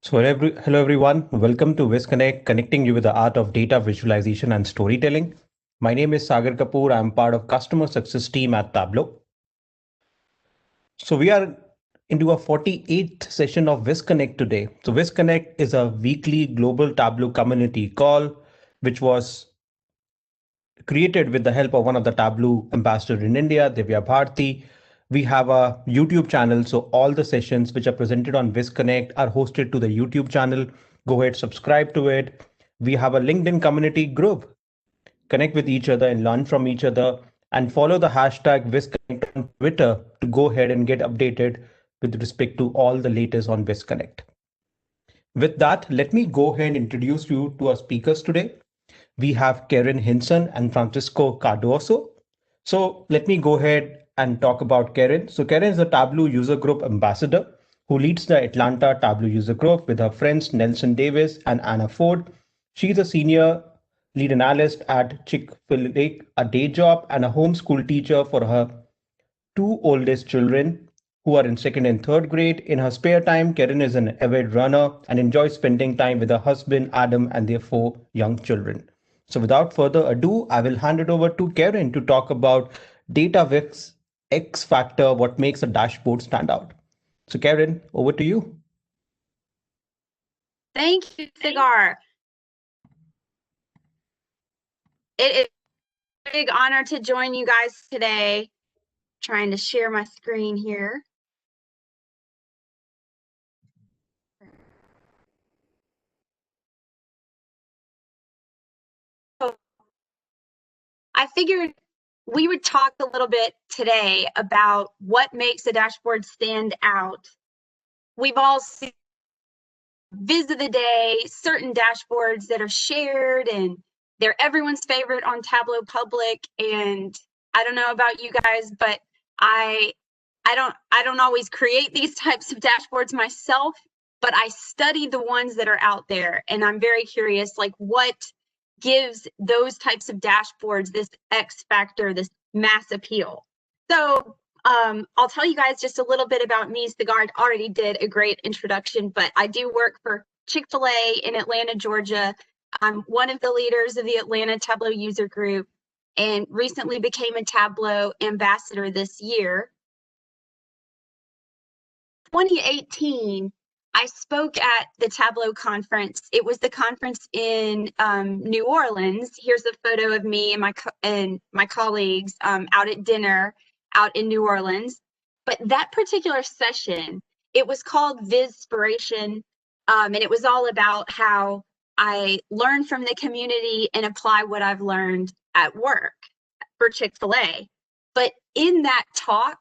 Hello everyone. Welcome to VizConnect, connecting you with the art of data visualization and storytelling. My name is Sagar Kapoor. I'm part of customer success team at Tableau. So we are into a 48th session of VizConnect today. So VizConnect is a weekly global Tableau community call, which was created with the help of one of the Tableau ambassador in India, Divya Bharti. We have a YouTube channel, so all the sessions which are presented on VizConnect are hosted to the YouTube channel. Go ahead, subscribe to it. We have a LinkedIn community group. Connect with each other and learn from each other, and follow the hashtag VizConnect on Twitter to go ahead and get updated with respect to all the latest on VizConnect. With that, let me go ahead and introduce you to our speakers today. We have Karen Hinson and Francisco Cardoso. So let me go ahead and talk about Karen. So Karen is a Tableau user group ambassador who leads the Atlanta Tableau user group with her friends Nelson Davis and Anna Ford. She's a senior lead analyst at Chick-fil-A, a day job, and a homeschool teacher for her two oldest children who are in second and third grade. In her spare time, Karen is an avid runner and enjoys spending time with her husband, Adam, and their four young children. So, without further ado, I will hand it over to Karen to talk about DataVix X Factor, what makes a dashboard stand out. So, Karen, over to you. Thank you, Cigar. It is a big honor to join you guys today. Trying to share my screen here. So I figured we would talk a little bit today about what makes a dashboard stand out. We've all seen viz of the day, certain dashboards that are shared and they're everyone's favorite on Tableau Public. And I don't know about you guys, but I don't always create these types of dashboards myself, but I study the ones that are out there, and I'm very curious, like what gives those types of dashboards this X factor, this mass appeal. So I'll tell you guys just a little bit about me. Cigar already did a great introduction, but I do work for Chick-fil-A in Atlanta, Georgia. I'm one of the leaders of the Atlanta Tableau user group and recently became a Tableau ambassador this year. 2018, I spoke at the Tableau conference. It was the conference in New Orleans. Here's a photo of me and my colleagues out at dinner out in New Orleans. But that particular session, it was called VizSpiration, and it was all about how I learn from the community and apply what I've learned at work for Chick-fil-A. But in that talk,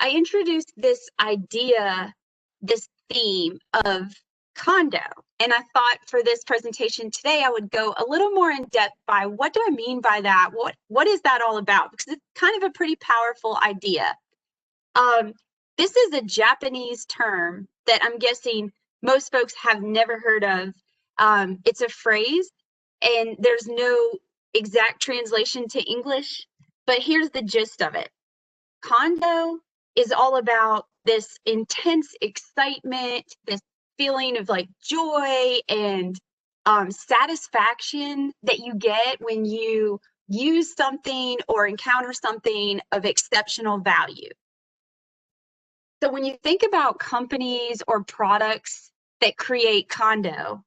I introduced this idea, this theme of condo. And I thought for this presentation today, I would go a little more in depth by what do I mean by that? What is that all about? Because it's kind of a pretty powerful idea. This is a Japanese term that I'm guessing most folks have never heard of. It's a phrase, and there's no exact translation to English, but here's the gist of it. Condo is all about this intense excitement, this feeling of like joy and satisfaction that you get when you use something or encounter something of exceptional value. So when you think about companies or products that create condo,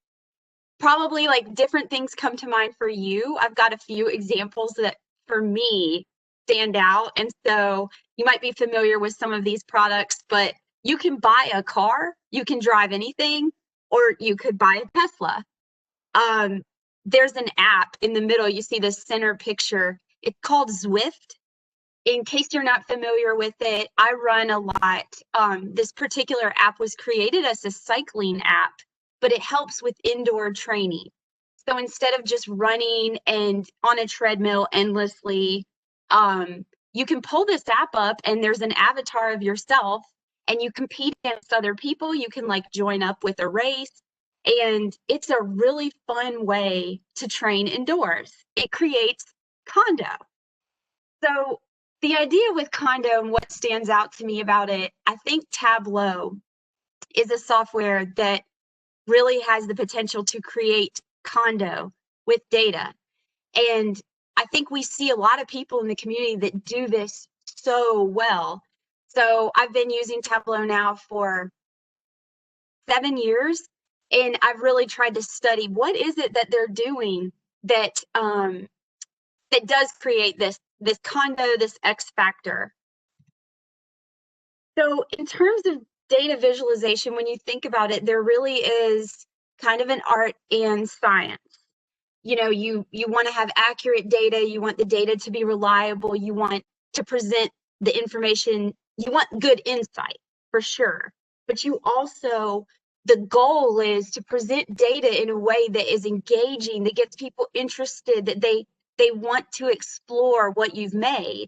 probably like different things come to mind for you. I've got a few examples that for me stand out. And so you might be familiar with some of these products, but you can buy a car, you can drive anything, or you could buy a Tesla. There's an app in the middle. You see the center picture. It's called Zwift. In case you're not familiar with it, I run a lot. This particular app was created as a cycling app, but it helps with indoor training. So instead of just running and on a treadmill endlessly, you can pull this app up and there's an avatar of yourself and you compete against other people. You can like join up with a race, and it's a really fun way to train indoors. It creates condo. So the idea with condo and what stands out to me about it, I think Tableau is a software that really has the potential to create condo with data. And I think we see a lot of people in the community that do this so well. So I've been using Tableau now for 7 years, and I've really tried to study what is it that they're doing that that does create this condo, this X factor. So in terms of data visualization, when you think about it, there really is kind of an art and science. You know, you want to have accurate data, you want the data to be reliable, you want to present the information, you want good insight for sure. But you also, the goal is to present data in a way that is engaging, that gets people interested, that they want to explore what you've made.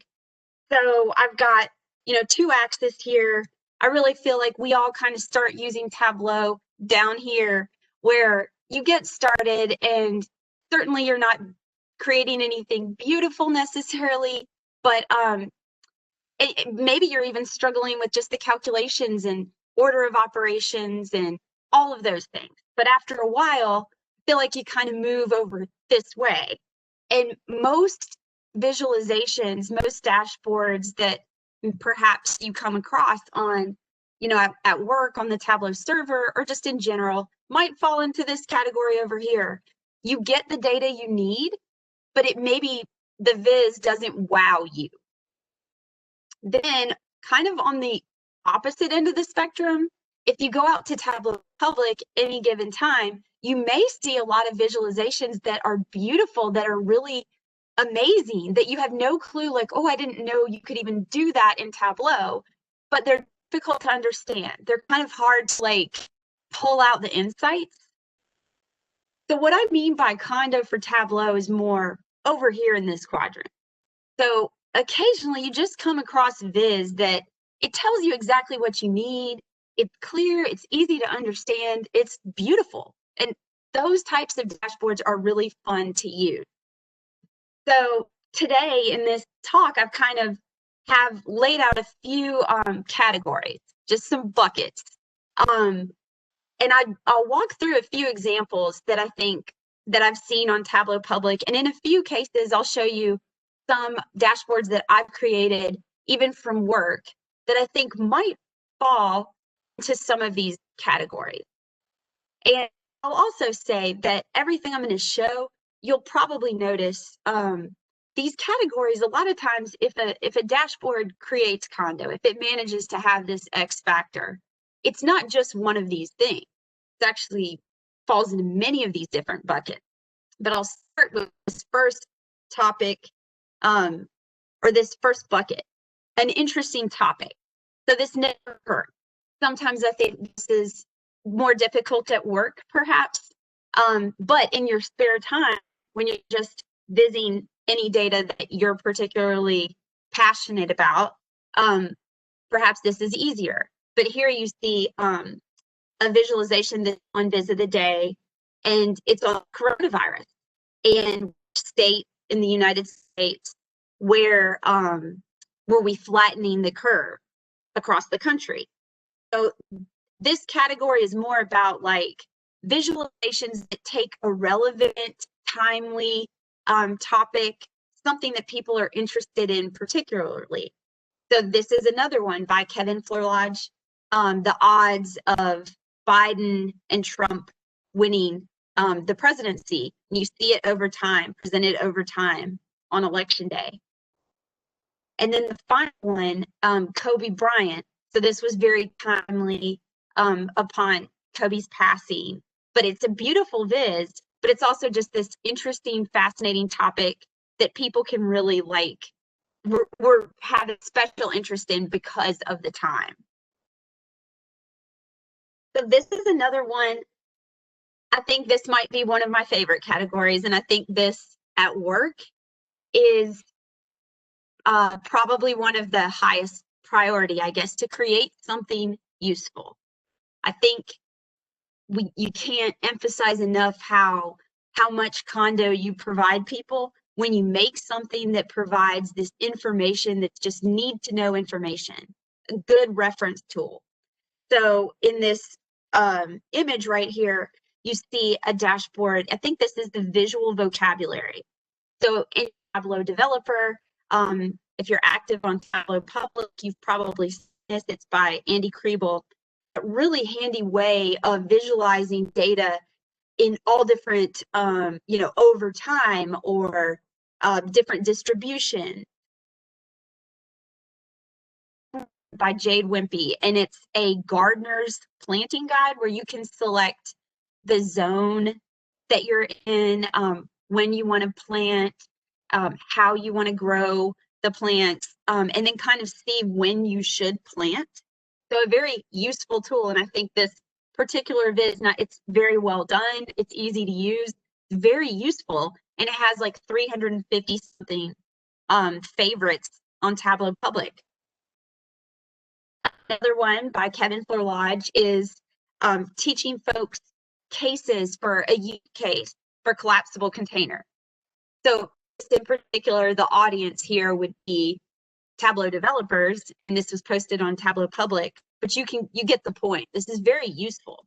So I've got, you know, 2 axes here. I really feel like we all kind of start using Tableau down here where you get started, and certainly you're not creating anything beautiful necessarily, but maybe you're even struggling with just the calculations and order of operations and all of those things. But after a while, I feel like you kind of move over this way. And most visualizations, most dashboards that perhaps you come across on, you know, at work on the Tableau server or just in general might fall into this category over here. You get the data you need, but it maybe the viz doesn't wow you. Then kind of on the opposite end of the spectrum, if you go out to Tableau Public any given time, you may see a lot of visualizations that are beautiful, that are really amazing, that you have no clue, like, oh, I didn't know you could even do that in Tableau, but they're difficult to understand. They're kind of hard to like pull out the insights. So what I mean by condo for Tableau is more over here in this quadrant. So occasionally you just come across viz that it tells you exactly what you need. It's clear, it's easy to understand, it's beautiful. And those types of dashboards are really fun to use. So today in this talk, I've kind of have laid out a few categories, just some buckets. And I'll walk through a few examples that I think that I've seen on Tableau Public. And in a few cases, I'll show you some dashboards that I've created, even from work, that I think might fall into some of these categories. And I'll also say that everything I'm going to show, you'll probably notice these categories. A lot of times, if a dashboard creates condo, if it manages to have this X factor, it's not just one of these things. It actually falls into many of these different buckets. But I'll start with this first topic, or this first bucket, an interesting topic. So this never hurt. Sometimes I think this is more difficult at work, perhaps, but in your spare time, when you're just visiting any data that you're particularly passionate about, perhaps this is easier. But here you see a visualization that's on Viz of the Day, and it's on coronavirus and state in the United States where were we flattening the curve across the country. So this category is more about like visualizations that take a relevant, timely topic, something that people are interested in particularly. So this is another one by Kevin Florlodge, the odds of Biden and Trump winning the presidency. And you see it over time, presented over time on election day. And then the final one, Kobe Bryant. So this was very timely upon Kobe's passing, but it's a beautiful viz, but it's also just this interesting, fascinating topic that people can really like, we're having special interest in because of the time. So this is another one. I think this might be one of my favorite categories, and I think this at work is probably one of the highest priority, I guess, to create something useful. I think you can't emphasize enough how much condo you provide people when you make something that provides this information that's just need to know information, a good reference tool. So in this image right here, you see a dashboard. I think this is the visual vocabulary. So in Tableau Developer, if you're active on Tableau Public, you've probably seen this. It's by Andy Kriebel. A really handy way of visualizing data in all different, over time or different distribution, by Jade Wimpy, and it's a gardener's planting guide where you can select the zone that you're in, when you want to plant, how you want to grow the plants, and then kind of see when you should plant. So a very useful tool, and I think this particular viz, it's very well done, it's easy to use, very useful, and it has like 350 something favorites on Tableau Public. Another one by Kevin Lodge is teaching folks cases for a use case for collapsible container. So in particular, the audience here would be Tableau developers, and this was posted on Tableau Public, but you get the point. This is very useful.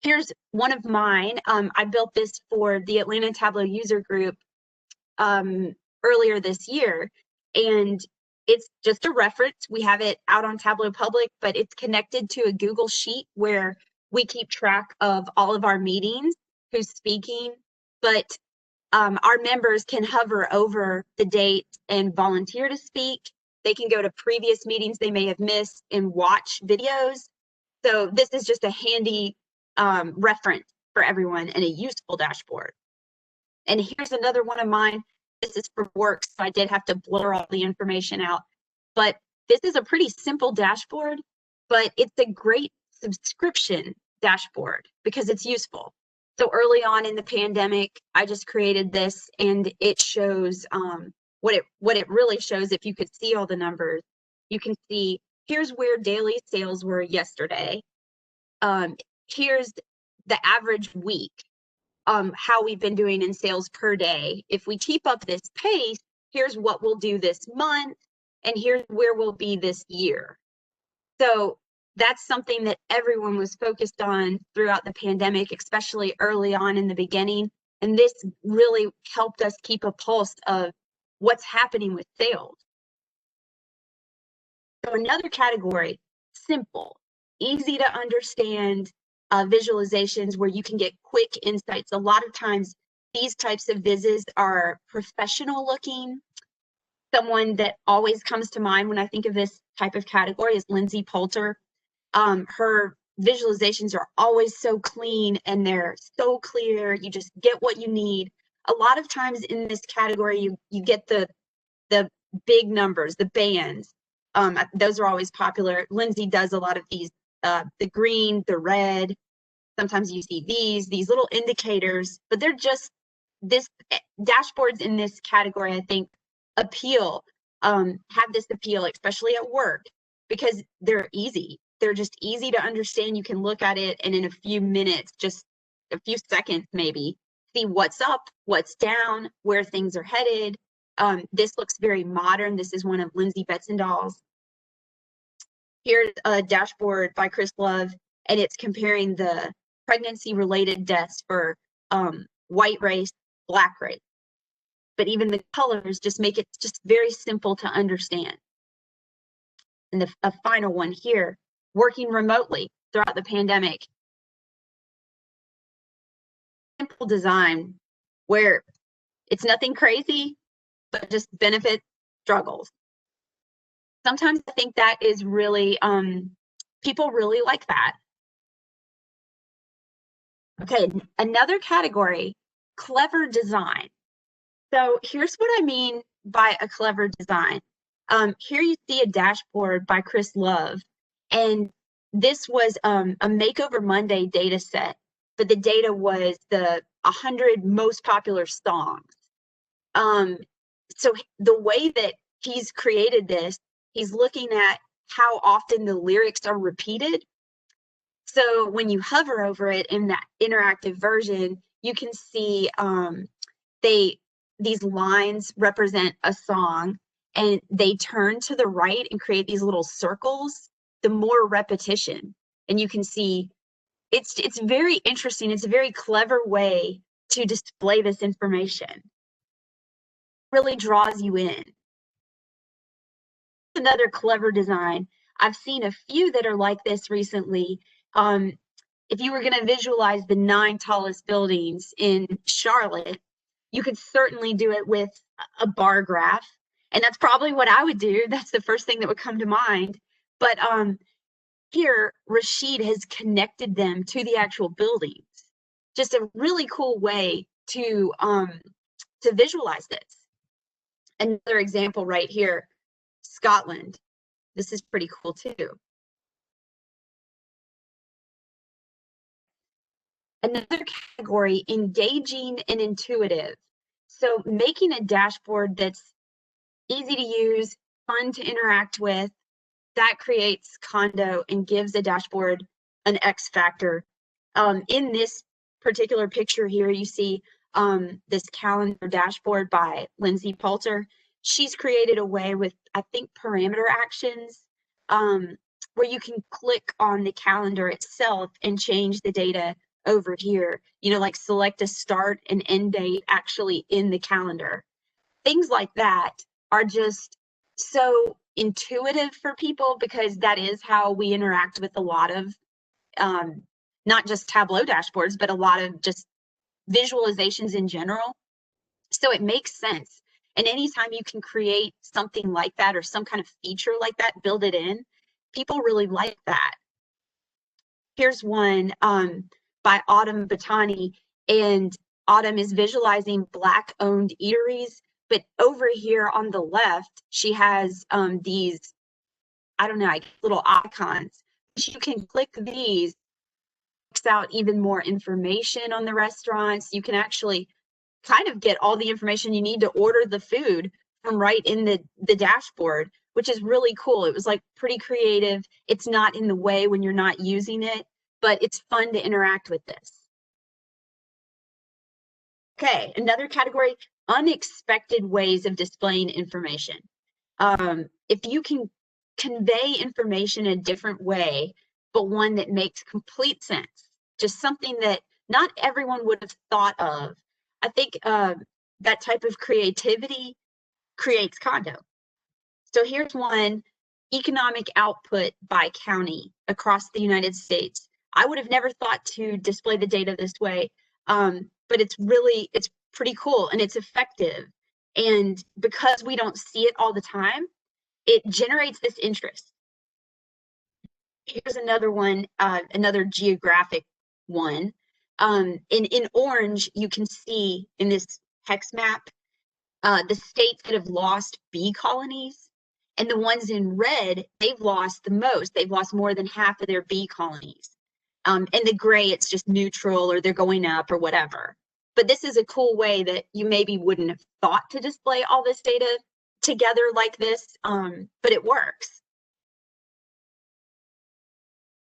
Here's one of mine. I built this for the Atlanta Tableau user group earlier this year, and it's just a reference. We have it out on Tableau Public, but it's connected to a Google Sheet where we keep track of all of our meetings, who's speaking, but our members can hover over the date and volunteer to speak. They can go to previous meetings they may have missed and watch videos. So this is just a handy reference for everyone and a useful dashboard. And here's another one of mine. This is for work, so I did have to blur all the information out. But this is a pretty simple dashboard, but it's a great subscription dashboard because it's useful. So early on in the pandemic, I just created this, and it shows what it really shows. If you could see all the numbers, you can see here's where daily sales were yesterday. Here's the average week, how we've been doing in sales per day. If we keep up this pace, here's what we'll do this month, and here's where we'll be this year. So that's something that everyone was focused on throughout the pandemic, especially early on in the beginning. And this really helped us keep a pulse of what's happening with sales. So another category, simple, easy to understand visualizations where you can get quick insights. A lot of times these types of vizzes are professional looking. Someone that always comes to mind when I think of this type of category is Lindsay Poulter. Her visualizations are always so clean and they're so clear. You just get what you need. A lot of times in this category, you get the big numbers, the bands. Those are always popular. Lindsay does a lot of these, the green, the red. Sometimes you see these little indicators, but they're just dashboards in this category, I think, have this appeal, especially at work, because they're easy. They're just easy to understand. You can look at it and in a few minutes, just a few seconds maybe, see what's up, what's down, where things are headed. This looks very modern. This is one of Lindsay Betzendahl's. Here's a dashboard by Chris Love, and it's comparing the pregnancy-related deaths for white race, black race. But even the colors just make it just very simple to understand. And a final one here, working remotely throughout the pandemic. Simple design where it's nothing crazy, but just benefit struggles. Sometimes I think that is really, people really like that. Okay, another category, clever design. So here's what I mean by a clever design. Here you see a dashboard by Chris Love, and this was a Makeover Monday data set, but the data was the 100 most popular songs. So the way that he's created this, he's looking at how often the lyrics are repeated. So when you hover over it in that interactive version, you can see these lines represent a song, and they turn to the right and create these little circles. The more repetition. and you can see it's very interesting. It's a very clever way to display this information. It really draws you in. Another clever design. I've seen a few that are like this recently. If you were going to visualize the 9 tallest buildings in Charlotte, you could certainly do it with a bar graph. And that's probably what I would do. That's the first thing that would come to mind. But here, Rashid has connected them to the actual buildings. Just a really cool way to visualize this. Another example right here, Scotland. This is pretty cool too. Another category, engaging and intuitive. So making a dashboard that's easy to use, fun to interact with, that creates Condo and gives a dashboard an X factor. In this particular picture here, you see this calendar dashboard by Lindsay Poulter. She's created a way with, I think, parameter actions where you can click on the calendar itself and change the data over here, you know, like select a start and end date actually in the calendar. Things like that are just so intuitive for people because that is how we interact with a lot of not just Tableau dashboards, but a lot of just visualizations in general. So it makes sense. And anytime you can create something like that or some kind of feature like that, build it in, people really like that. Here's one by Autumn Batani, and Autumn is visualizing Black-owned eateries, but over here on the left, she has these, I don't know, like little icons. You can click these, picks out even more information on the restaurants. You can actually kind of get all the information you need to order the food from right in the dashboard, which is really cool. It was like pretty creative. It's not in the way when you're not using it, but it's fun to interact with this. Okay, another category, unexpected ways of displaying information. If you can convey information in a different way, but one that makes complete sense, just something that not everyone would have thought of, I think that type of creativity creates Condo. So here's one, economic output by county across the United States. I would have never thought to display the data this way, but it's pretty cool and it's effective. And because we don't see it all the time, it generates this interest. Here's another one, another geographic one. In orange, you can see in this hex map, the states that have lost bee colonies, and the ones in red, they've lost the most. They've lost more than half of their bee colonies. And the gray, it's just neutral or they're going up or whatever. But this is a cool way that you maybe wouldn't have thought to display all this data together like this, but it works.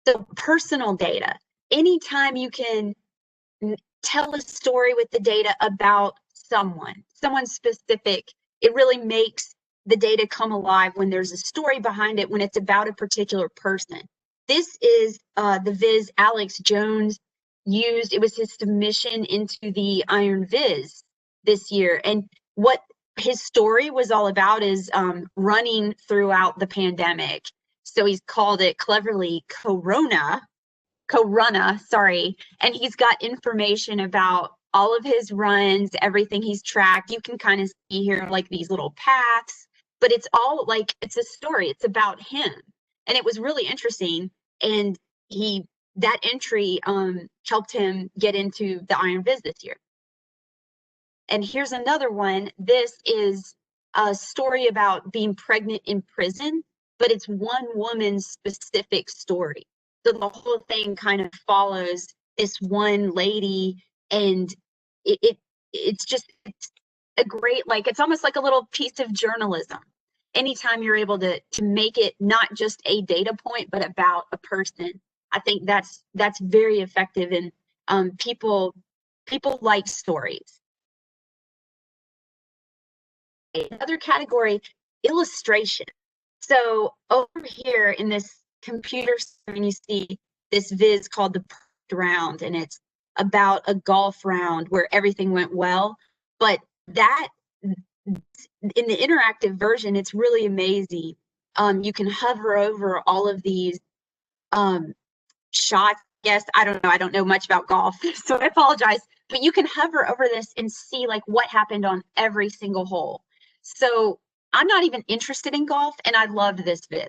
So personal data, anytime you can tell a story with the data about someone specific, it really makes the data come alive when there's a story behind it, when it's about a particular person. This is the Viz Alex Jones used. It was his submission into the Iron Viz this year. And what his story was all about is running throughout the pandemic. So he's called it cleverly Corona, sorry. And he's got information about all of his runs, everything he's tracked. You can kind of see here like these little paths, but it's all like, it's a story. It's about him. And it was really interesting. And that entry helped him get into the Iron Viz this year. And here's another one. This is a story about being pregnant in prison, but it's one woman's specific story. So the whole thing kind of follows this one lady, and it's a great, like, it's almost like a little piece of journalism. Anytime you're able to make it not just a data point, but about a person, I think that's very effective, and people like stories. Another category, illustration. So over here in this computer screen, you see this viz called the Perfect Round, and it's about a golf round where everything went well. But that, in the interactive version, it's really amazing. You can hover over all of these shots. Yes, I don't know. I don't know much about golf, so I apologize. But you can hover over this and see like what happened on every single hole. So I'm not even interested in golf, and I loved this viz.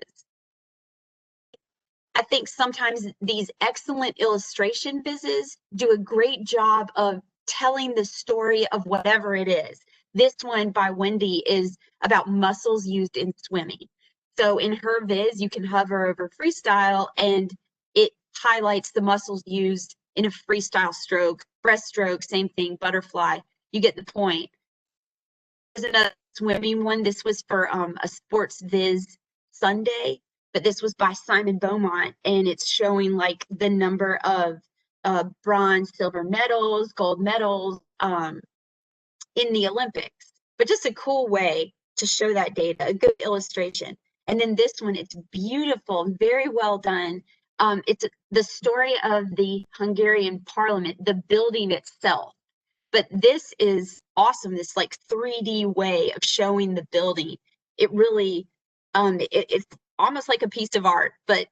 I think sometimes these excellent illustration vizes do a great job of telling the story of whatever it is. This one by Wendy is about muscles used in swimming. So in her viz, you can hover over freestyle and it highlights the muscles used in a freestyle stroke, breaststroke, same thing, butterfly. You get the point. There's another swimming one. This was for a sports viz Sunday, but this was by Simon Beaumont, and it's showing like the number of bronze, silver medals, gold medals in the Olympics. But just a cool way to show that data, a good illustration. And then this one, it's beautiful, very well done. It's the story of the Hungarian parliament, the building itself. But this is awesome, this like 3D way of showing the building. It really, it's almost like a piece of art, but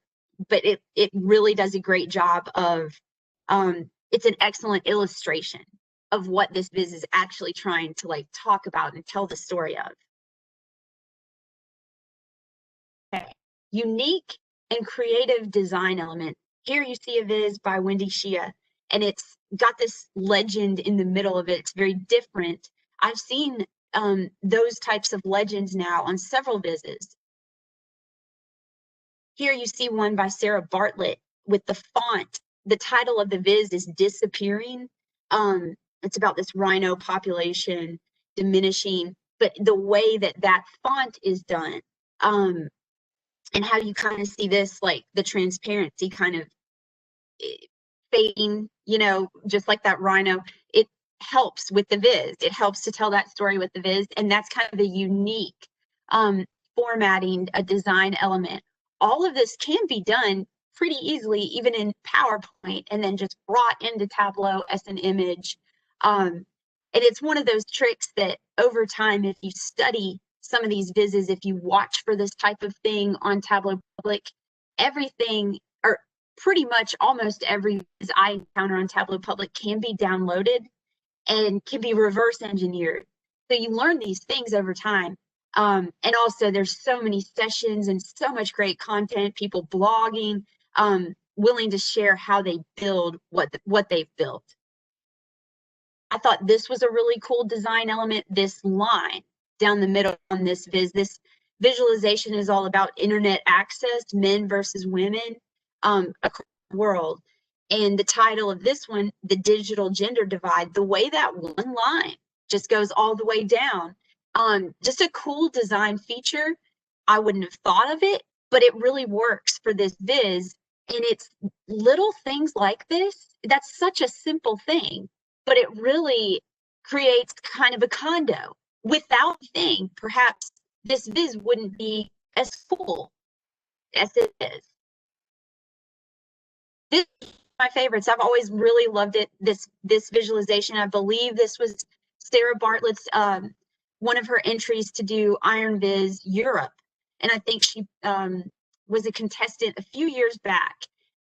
it really does a great job of, it's an excellent illustration of what this viz is actually trying to like talk about and tell the story of. Okay. Unique and creative design element. Here you see a viz by Wendy Shia, and it's got this legend in the middle of it. It's very different. I've seen those types of legends now on several vizes. Here you see one by Sarah Bartlett with the font. The title of the viz is Disappearing. It's about this rhino population diminishing, but the way that that font is done, and how you kind of see this, like the transparency kind of fading, you know, just like that rhino, it helps with the viz. It helps to tell that story with the viz, and that's kind of a unique formatting, a design element. All of this can be done pretty easily, even in PowerPoint, and then just brought into Tableau as an image. And it's one of those tricks that over time, if you study some of these vizes, if you watch for this type of thing on Tableau Public, everything, or pretty much almost every viz I encounter on Tableau Public can be downloaded and can be reverse engineered. So you learn these things over time. And also there's so many sessions and so much great content, people blogging, willing to share how they build what they've built. I thought this was a really cool design element, this line down the middle on this viz. This visualization is all about internet access, men versus women across the world. And the title of this one, The Digital Gender Divide, the way that one line just goes all the way down. Just a cool design feature. I wouldn't have thought of it, but it really works for this viz. And it's little things like this. That's such a simple thing, but it really creates kind of a condo. Without the thing, perhaps this viz wouldn't be as cool as it is. This is my favorites. I've always really loved it. This visualization. I believe this was Sarah Bartlett's one of her entries to do Iron Viz Europe, and I think she was a contestant a few years back.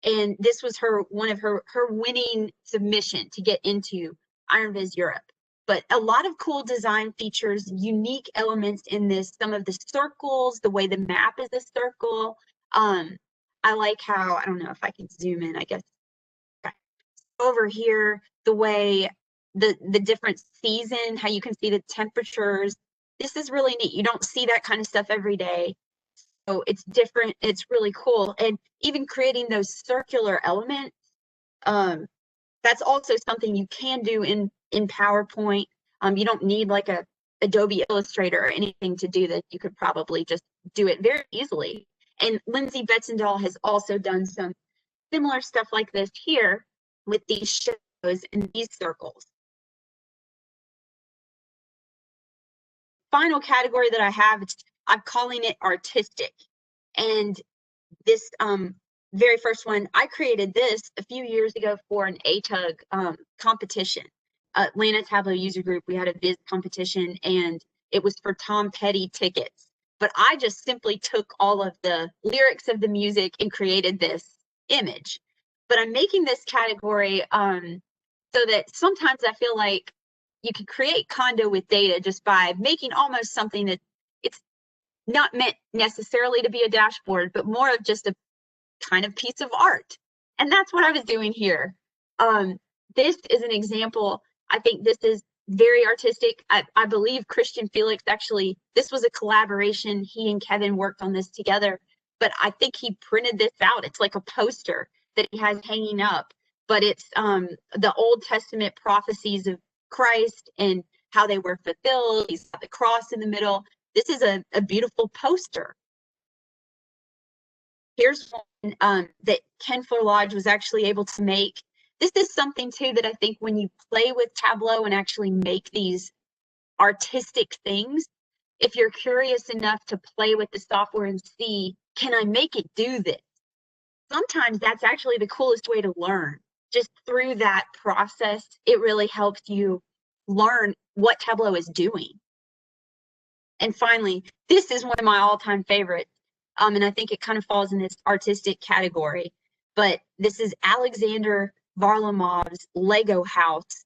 And this was one of her winning submission to get into Iron Viz Europe. But a lot of cool design features, unique elements in this. Some of the circles, the way the map is a circle. I like how, I don't know if I can zoom in, I guess. Okay. Over here, the way the different season, how you can see the temperatures. This is really neat. You don't see that kind of stuff every day. So it's different. It's really cool. And even creating those circular elements, that's also something you can do in PowerPoint. You don't need like a Adobe Illustrator or anything to do that. You could probably just do it very easily. And Lindsay Betzendahl has also done some similar stuff like this here with these shadows and these circles. Final category that I have, I'm calling it artistic. And this very first one, I created this a few years ago for an ATUG competition. Atlanta Tableau user group, we had a Viz competition, and it was for Tom Petty tickets. But I just simply took all of the lyrics of the music and created this image. But I'm making this category so that sometimes I feel like you can create condo with data just by making almost something that it's not meant necessarily to be a dashboard, but more of just a kind of piece of art. And that's what I was doing here. This is an example. I think this is very artistic. I believe Christian Felix actually, this was a collaboration. He and Kevin worked on this together, but I think he printed this out. It's like a poster that he has hanging up, but it's the Old Testament prophecies of Christ and how they were fulfilled. He's got the cross in the middle. This is a beautiful poster. Here's one that Ken Lodge was actually able to make. This is something too that I think when you play with Tableau and actually make these artistic things, if you're curious enough to play with the software and see, can I make it do this? Sometimes that's actually the coolest way to learn. Just through that process, it really helps you learn what Tableau is doing. And finally, this is one of my all-time favorites. And I think it kind of falls in this artistic category. But this is Alexander Varlamov's Lego house.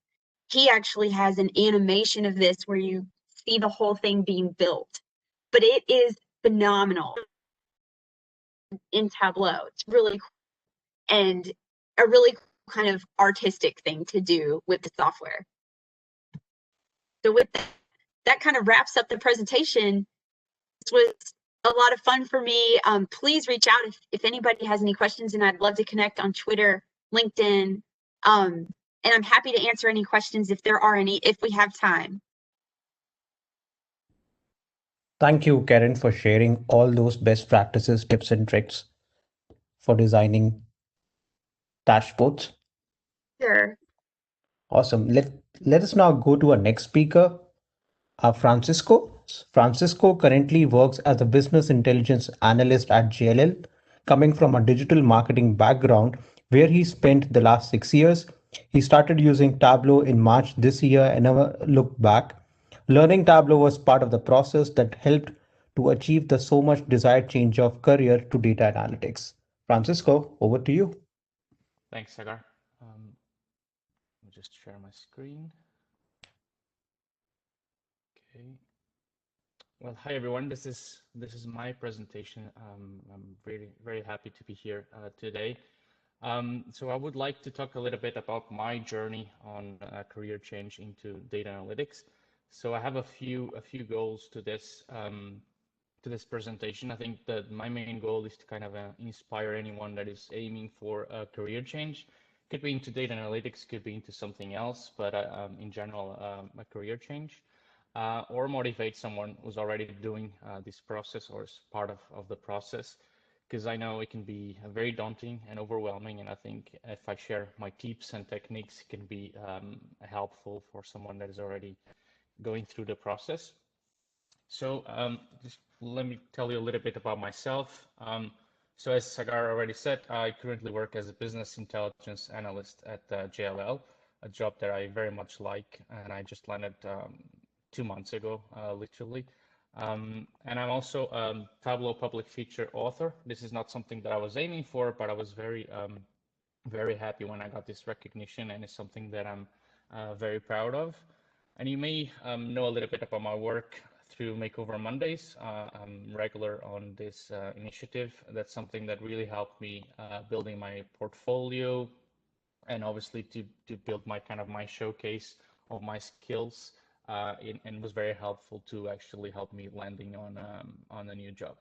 He actually has an animation of this where you see the whole thing being built. But it is phenomenal in Tableau. It's really cool and a really kind of artistic thing to do with the software. So with that kind of wraps up the presentation. This was a lot of fun for me. Please reach out if anybody has any questions, and I'd love to connect on Twitter, LinkedIn, and I'm happy to answer any questions if there are any, if we have time. Thank you, Karen, for sharing all those best practices, tips, and tricks for designing dashboards. Sure. Awesome. Let us now go to our next speaker, Francisco. Francisco currently works as a business intelligence analyst at JLL, coming from a digital marketing background where he spent the last 6 years. He started using Tableau in March this year and never looked back. Learning Tableau was part of the process that helped to achieve the so much desired change of career to data analytics. Francisco, over to you. Thanks, Sagar. Let me just share my screen. Okay. Well, hi everyone. This is my presentation. I'm very happy to be here today. So I would like to talk a little bit about my journey on career change into data analytics. So I have a few goals to this presentation. I think that my main goal is to kind of inspire anyone that is aiming for a career change. Could be into data analytics, could be into something else, but in general, a career change. Or motivate someone who's already doing this process or is part of the process, because I know it can be very daunting and overwhelming. And I think if I share my tips and techniques, it can be helpful for someone that is already going through the process. So just let me tell you a little bit about myself. So as Sagar already said, I currently work as a business intelligence analyst at JLL, a job that I very much like, and I just landed 2 months ago, literally. And I'm also a Tableau public feature author. This is not something that I was aiming for, but I was very happy when I got this recognition, and it's something that I'm very proud of. And you may know a little bit about my work through Makeover Mondays. I'm regular on this initiative. That's something that really helped me building my portfolio, and obviously to build my showcase of my skills, and was very helpful to actually help me landing on a new job.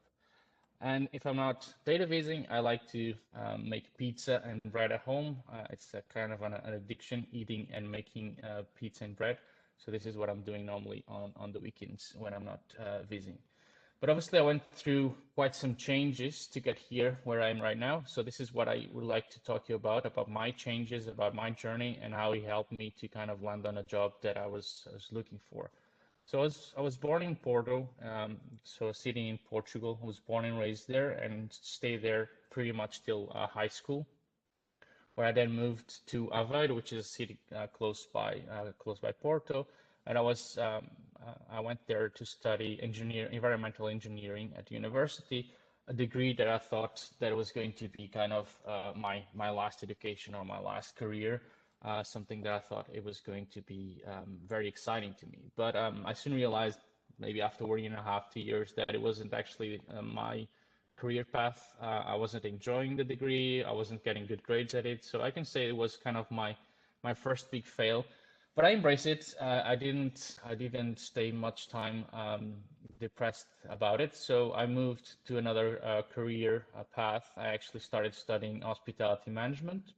And if I'm not data vizing, I like to make pizza and bread at home. It's a kind of an addiction, eating and making pizza and bread. So this is what I'm doing normally on the weekends when I'm not vizing. But obviously I went through quite some changes to get here where I am right now. So this is what I would like to talk to you about my changes, about my journey, and how it helped me to kind of land on a job that I was looking for. So I was born in Porto, so a city in Portugal. I was born and raised there and stayed there pretty much till high school, where I then moved to Aveiro, which is a city close by Porto, and I went there to study environmental engineering at university, a degree that I thought that was going to be kind of my last education or my last career, something that I thought it was going to be very exciting to me. But I soon realized, maybe after 1.5 to 2 years, that it wasn't actually my career path. I wasn't enjoying the degree. I wasn't getting good grades at it. So I can say it was kind of my first big fail. But I embrace it. I didn't stay much time depressed about it. So I moved to another career path. I actually started studying hospitality management,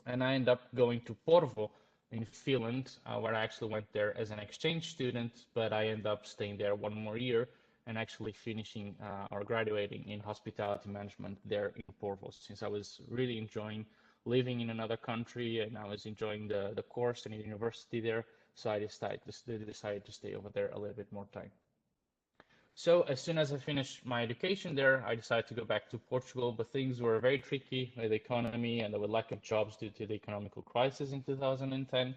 and I ended up going to Porvo in Finland, where I actually went there as an exchange student, but I ended up staying there 1 more year and actually finishing or graduating in hospitality management there in Porvo, since I was really enjoying living in another country and I was enjoying the course and the university there. So I decided to stay over there a little bit more time. So as soon as I finished my education there, I decided to go back to Portugal, but things were very tricky with the economy and there were lack of jobs due to the economical crisis in 2010.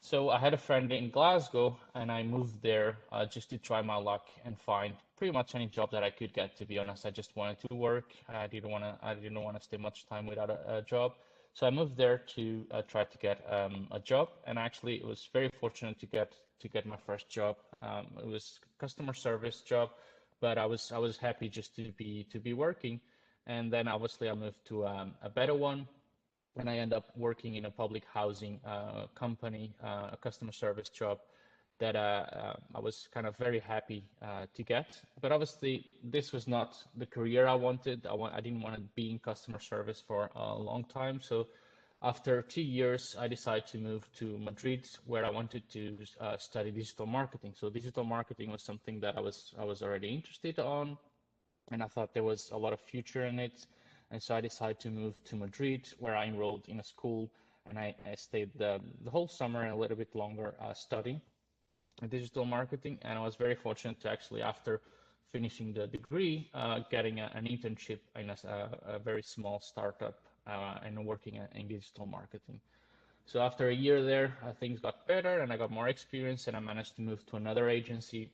So I had a friend in Glasgow and I moved there just to try my luck and find pretty much any job that I could get, to be honest. I just wanted to work. I didn't want to stay much time without a job. So I moved there to try to get a job, and actually it was very fortunate to get my first job. It was customer service job, but I was happy just to be working. And then obviously I moved to a better one, and I end up working in a public housing company, a customer service job that I was kind of very happy to get. But obviously, this was not the career I wanted. I didn't want to be in customer service for a long time. So after 2 years, I decided to move to Madrid, where I wanted to study digital marketing. So digital marketing was something that I was already interested on, and I thought there was a lot of future in it. And so I decided to move to Madrid, where I enrolled in a school, and I stayed the whole summer and a little bit longer studying digital marketing. And I was very fortunate to actually, after finishing the degree, getting an internship in a very small startup and working in digital marketing. So after a year there, things got better and I got more experience, and I managed to move to another agency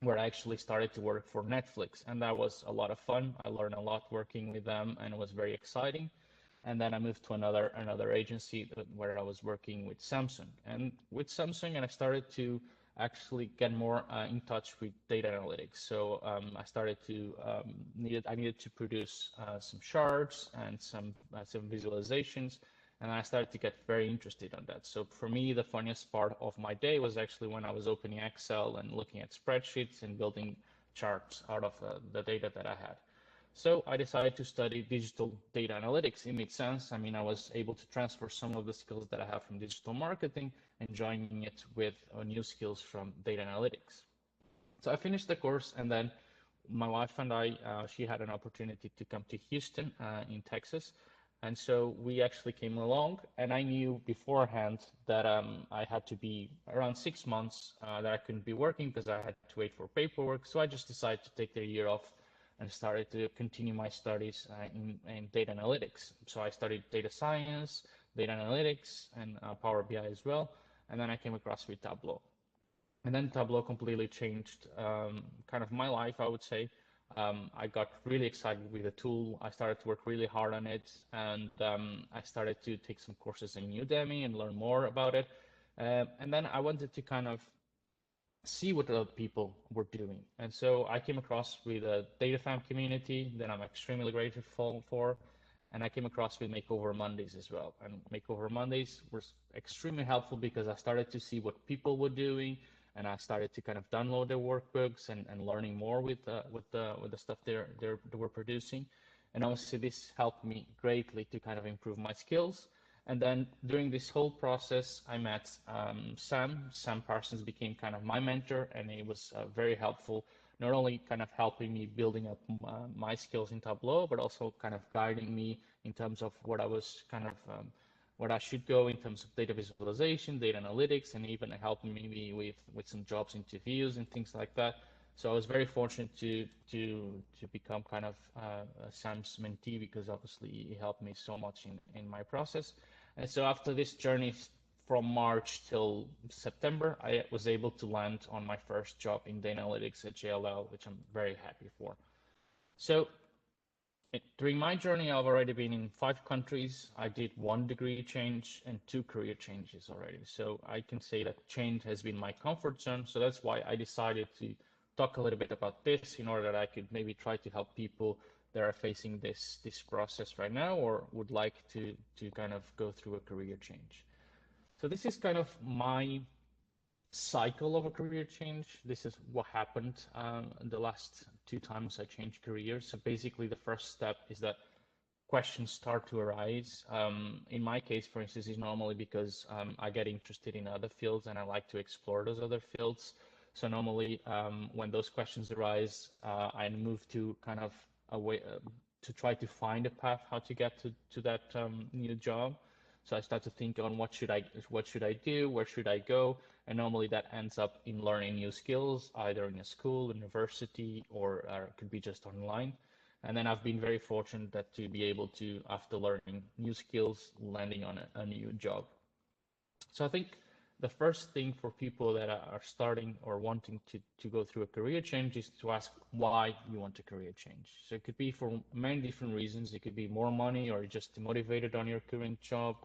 where I actually started to work for Netflix, and that was a lot of fun. I learned a lot working with them, and it was very exciting. And then I moved to another agency where I was working with Samsung, and with Samsung, and I started to actually get more in touch with data analytics. So I started to I needed to produce some charts and some visualizations, and I started to get very interested on that. So for me, the funniest part of my day was actually when I was opening Excel and looking at spreadsheets and building charts out of the data that I had. So I decided to study digital data analytics. It made sense. I mean, I was able to transfer some of the skills that I have from digital marketing and joining it with new skills from data analytics. So I finished the course, and then my wife and I, she had an opportunity to come to Houston in Texas. And so we actually came along, and I knew beforehand that I had to be around 6 months that I couldn't be working because I had to wait for paperwork. So I just decided to take the year off and started to continue my studies in data analytics. So I studied data science, data analytics, and Power BI as well. And then I came across with Tableau. And then Tableau completely changed kind of my life, I would say. I got really excited with the tool. I started to work really hard on it, and I started to take some courses in Udemy and learn more about it. And then I wanted to kind of see what other people were doing. And so I came across with a data fam community that I'm extremely grateful for. And I came across with Makeover Mondays as well. And Makeover Mondays was extremely helpful because I started to see what people were doing, and I started to kind of download their workbooks and learning more with the stuff they were producing. And obviously this helped me greatly to kind of improve my skills. And then during this whole process, I met Sam. Sam Parsons became kind of my mentor, and he was very helpful, not only kind of helping me building up my skills in Tableau, but also kind of guiding me in terms of what I was kind of where I should go in terms of data visualization, data analytics, and even helping me with some jobs interviews and things like that. So I was very fortunate to become kind of Sam's mentee, because obviously he helped me so much in my process. And so after this journey from March till September, I was able to land on my first job in data analytics at JLL, which I'm very happy for. So during my journey, I've already been in 5 countries. I did 1 degree change and 2 career changes already. So I can say that change has been my comfort zone. So that's why I decided to talk a little bit about this, in order that I could maybe try to help people that are facing this process right now, or would like to kind of go through a career change. So this is kind of my cycle of a career change. This is what happened the last 2 times I changed careers. So basically, the first step is that questions start to arise. In my case, for instance, is normally because I get interested in other fields and I like to explore those other fields. So normally, when those questions arise, I move to kind of a way to try to find a path how to get to that new job. So I start to think on what should I do, where should I go, and normally that ends up in learning new skills, either in a school, university, or it could be just online. And then I've been very fortunate that to be able to, after learning new skills, landing on a new job. So I think the first thing for people that are starting or wanting to go through a career change is to ask why you want a career change. So it could be for many different reasons. It could be more money, or just motivated on your current job,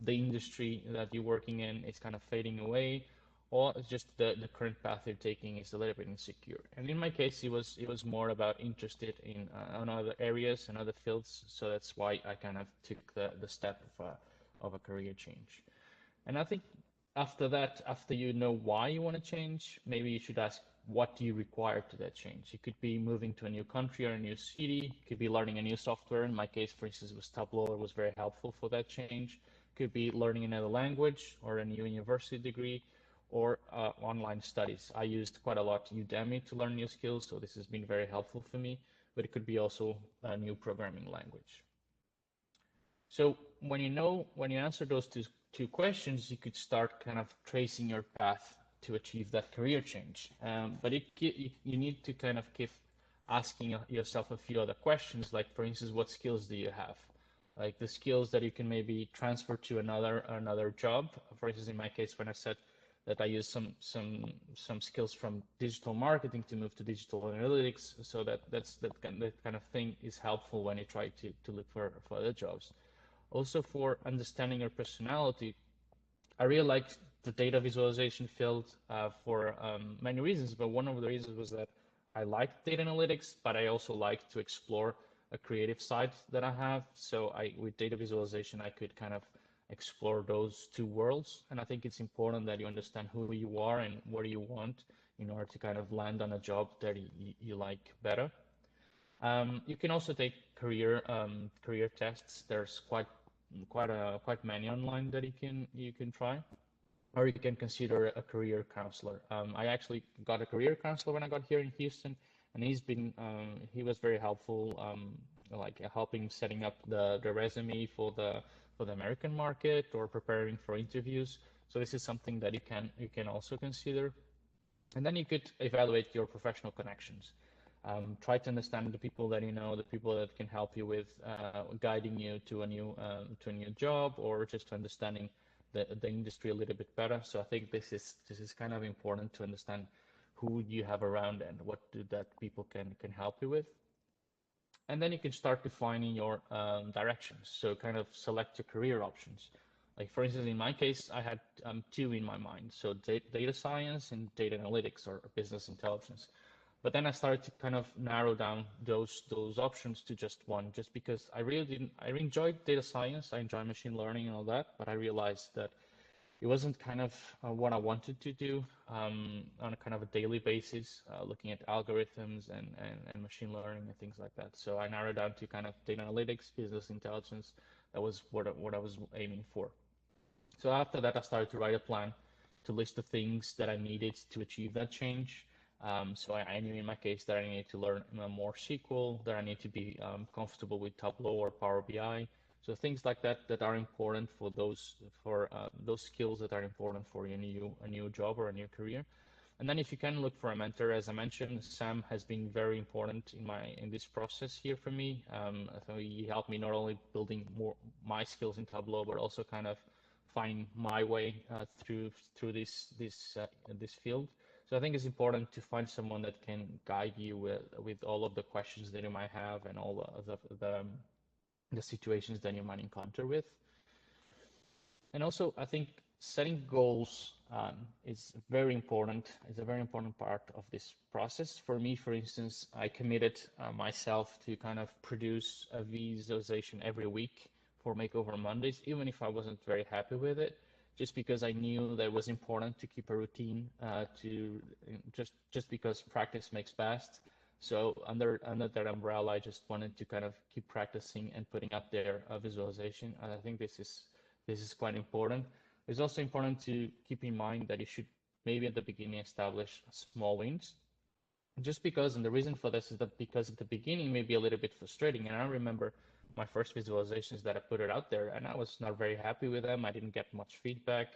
the industry that you're working in is kind of fading away, or it's just the current path you're taking is a little bit insecure. And in my case, it was more about interested in other areas and other fields. So that's why I kind of took the step of a career change. And I think after that, after you know why you want to change, maybe you should ask, what do you require to that change? It could be moving to a new country or a new city. It could be learning a new software. In my case, for instance, it was Tableau. It was very helpful for that change. It could be learning another language or a new university degree, or online studies. I used quite a lot Udemy to learn new skills, so this has been very helpful for me. But it could be also a new programming language. So when you answer those two questions, you could start kind of tracing your path to achieve that career change. But you need to kind of keep asking yourself a few other questions, like, for instance, what skills do you have? Like the skills that you can maybe transfer to another job. For instance, in my case, when I said that I use some skills from digital marketing to move to digital analytics, so that kind of thing is helpful when you try to look for other jobs. Also, for understanding your personality, I really liked the data visualization field for many reasons, but one of the reasons was that I liked data analytics, but I also like to explore a creative side that I have. So with data visualization, I could kind of explore those two worlds. And I think it's important that you understand who you are and what you want in order to kind of land on a job that you like better. You can also take career tests. There's quite many online that you can try, or you can consider a career counselor. I actually got a career counselor when I got here in Houston, and he was very helpful, like helping setting up the resume for the American market, or preparing for interviews. So this is something that you can also consider. And then you could evaluate your professional connections. Try to understand the people that you know, the people that can help you with guiding you to a new job, or just understanding the industry a little bit better. So I think this is kind of important to understand who you have around and what that people can help you with. And then you can start defining your directions. So kind of select your career options. Like for instance, in my case, I had two in my mind. So data science and data analytics, or business intelligence. But then I started to kind of narrow down those options to just one, just because I enjoyed data science, I enjoy machine learning and all that, but I realized that it wasn't kind of what I wanted to do on a kind of a daily basis, looking at algorithms and machine learning and things like that. So I narrowed down to kind of data analytics, business intelligence. That was what I was aiming for. So after that, I started to write a plan to list the things that I needed to achieve that change. So I knew in my case that I needed to learn more SQL, that I need to be comfortable with Tableau or Power BI, So things like that that are important for those skills that are important for a new job or a new career. And then if you can look for a mentor, as I mentioned, Sam has been very important in this process here for me. So he helped me not only building more my skills in Tableau, but also kind of find my way through this field. So I think it's important to find someone that can guide you with all of the questions that you might have and all the situations that you might encounter with. And also, I think setting goals is very important. It's a very important part of this process. For me, for instance, I committed myself to kind of produce a visualization every week for Makeover Mondays, even if I wasn't very happy with it, just because I knew that it was important to keep a routine, just because practice makes best. So under that umbrella, I just wanted to kind of keep practicing and putting up there a visualization. And I think this is quite important. It's also important to keep in mind that you should maybe at the beginning establish small wins. Just because, and the reason for this is that because at the beginning may be a little bit frustrating. And I remember my first visualizations that I put it out there, and I was not very happy with them. I didn't get much feedback.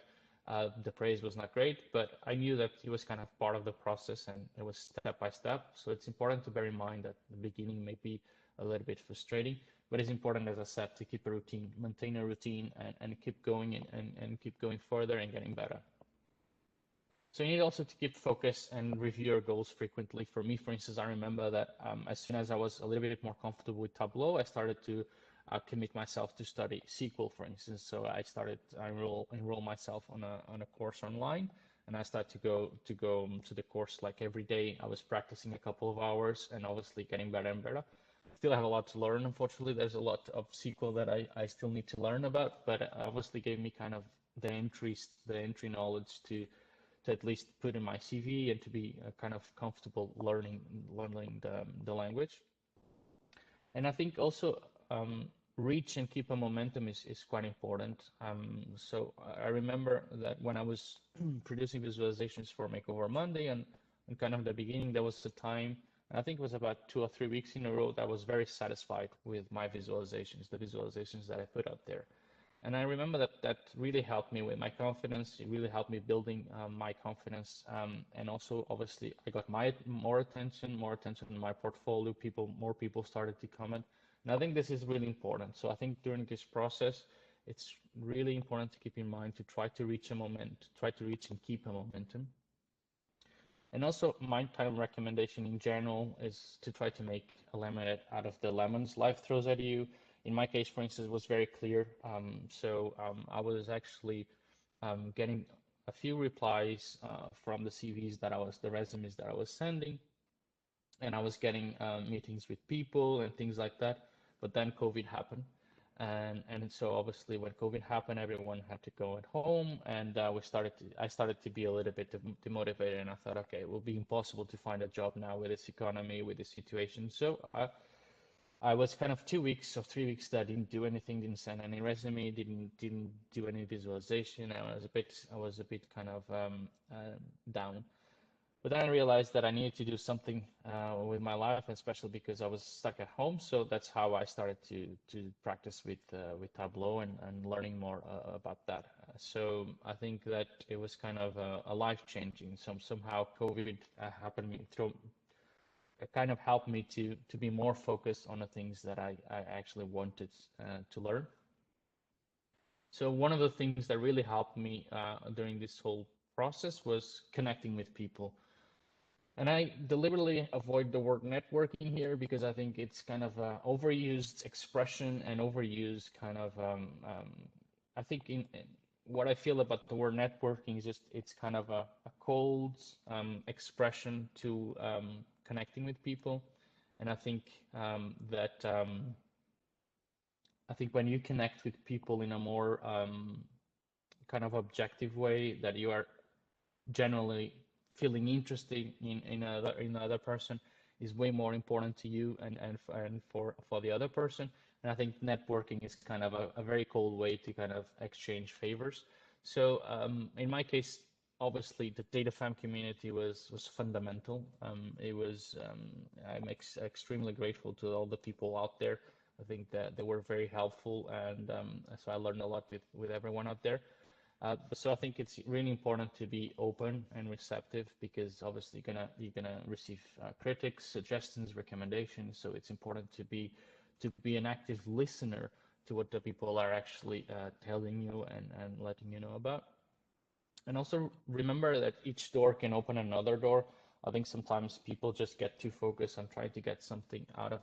The praise was not great, but I knew that it was kind of part of the process and it was step by step. So it's important to bear in mind that the beginning may be a little bit frustrating, but it's important, as I said, to keep a routine, maintain a routine and keep going and keep going further and getting better. So you need also to keep focus and review your goals frequently. For me, for instance, I remember that as soon as I was a little bit more comfortable with Tableau, I started to commit myself to study SQL, for instance. So I enroll myself on a course online, and I started to go to the course like every day. I was practicing a couple of hours and obviously getting better and better. Still have a lot to learn. Unfortunately, there's a lot of SQL that I still need to learn about, but it obviously gave me kind of the entry knowledge to at least put in my CV and to be kind of comfortable learning the language. And I think also reach and keep a momentum is quite important. So I remember that when I was producing visualizations for Makeover Monday and kind of the beginning, there was a time, I think it was about 2 or 3 weeks in a row, that I was very satisfied with my visualizations, the visualizations that I put out there. And I remember that really helped me with my confidence. It really helped me building my confidence. And also, obviously, I got more attention in my portfolio. More people started to comment. And I think this is really important. So I think during this process, it's really important to keep in mind to try to reach and keep a momentum. And also, my time recommendation in general is to try to make a lemonade out of the lemons life throws at you. In my case, for instance, it was very clear. I was actually getting a few replies from the the resumes that I was sending, and I was getting meetings with people and things like that. But then COVID happened. And so obviously when COVID happened, everyone had to go at home, and I started to be a little bit demotivated, and I thought, okay, it will be impossible to find a job now with this economy, with this situation. So I was kind of 2 weeks or 3 weeks that I didn't do anything, didn't send any resume, didn't do any visualization. I was a bit kind of down. But then I realized that I needed to do something with my life, especially because I was stuck at home. So that's how I started to practice with Tableau and learning more about that. So I think that it was kind of a life-changing. Somehow COVID happened through. It kind of helped me to be more focused on the things that I actually wanted to learn. So one of the things that really helped me during this whole process was connecting with people. And I deliberately avoid the word networking here because I think it's kind of an overused expression and overused kind of, I think what I feel about the word networking is just it's kind of a cold expression to connecting with people. And I think I think when you connect with people in a more kind of objective way, that you are generally feeling interested in another person is way more important to you and for the other person. And I think networking is kind of a very cold way to kind of exchange favors. So in my case, obviously the DataFam community was fundamental. I'm extremely grateful to all the people out there I think that they were very helpful, and so I learned a lot with everyone out there. So I think it's really important to be open and receptive, because obviously you're gonna receive critics, suggestions, recommendations. So it's important to be an active listener to what the people are actually telling you and letting you know about. And also remember that each door can open another door. I think sometimes people just get too focused on trying to get something out of